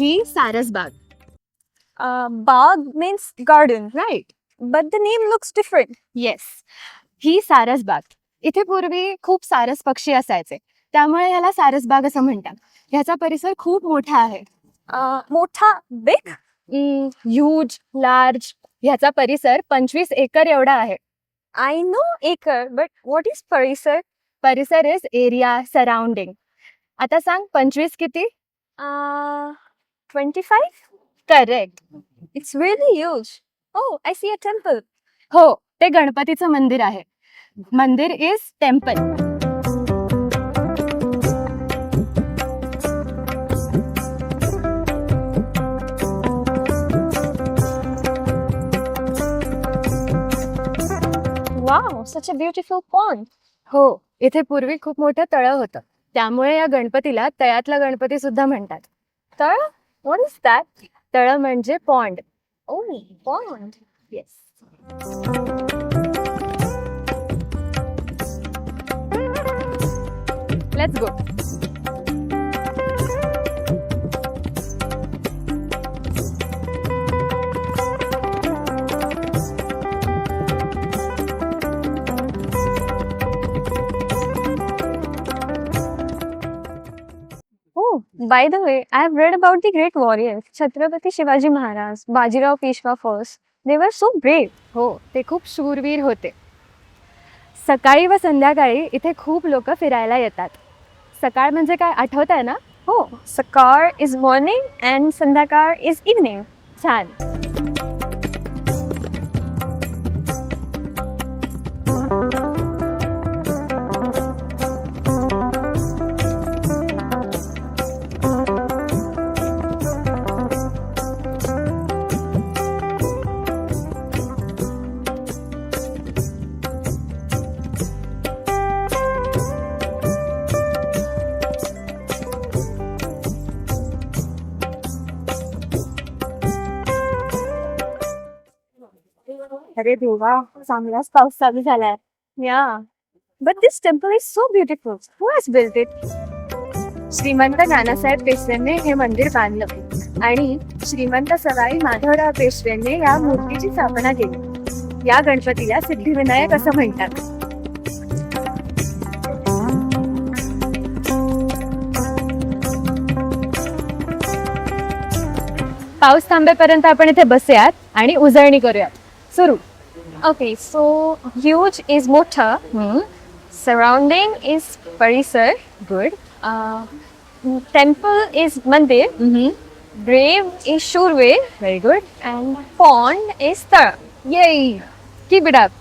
He Sarasbaug. Bagh means garden, right. but the name looks different. Yes, ही सारसबाग. इथे पूर्वी खूप सारस पक्षी असायचे, त्यामुळे ह्याला सारसबाग असं म्हणतात. ह्याचा परिसर खूप मोठा आहे. Motha, big? Huge, large. ह्याचा परिसर 25 एकर एवढा आहे. I know acre, but what is parisar? परिसर इज एरिया सराउंडिंग. आता सांग 25 किती? 25? Correct. It's really huge. Oh, I see a temple. हो, ते गणपतीचं मंदिर आहे. मंदिर is temple. Wow, such a beautiful pond. हो, इथे पूर्वी खूप मोठं तळं होतं, त्यामुळे या गणपतीला तळ्यातला गणपती सुद्धा म्हणतात. Tara? What is that? तळं म्हणजे pond. Oh, pond. Yes. Let's go. Oh, by the way, I have read about the great warriors, Chhatrapati Shivaji Maharaj, Bajirao Peshwa first. They were so brave. हो, ते खूप शूरवीर होते. सकाळी व संध्याकाळी इथे खूप लोक फिरायला येतात. सकाळ म्हणजे काय आठवत आहे ना? Oh, Sakar is morning and Sandhakar is evening. छान. अरे देवा, चांगलाच पाऊस चालू झालाय. Yeah. But this temple is so beautiful. Who has built it? श्रीमंत नानासाहेब पेशवेंनी हे मंदिर बांधलं आणि श्रीमंत सवाई माधवराव पेशवेंनी या मूर्तीची स्थापना केली. या गणपतीला सिद्धिविनायक असं म्हणतात. पाऊस थांबेपर्यंत आपण इथे बसूयात आणि उजळणी करूयात. सुरू. Okay, so huge is Motha, surrounding is Parisar, good. temple is Mandir, brave is Shurve, very good. and pond is Tara. येई. Keep it up.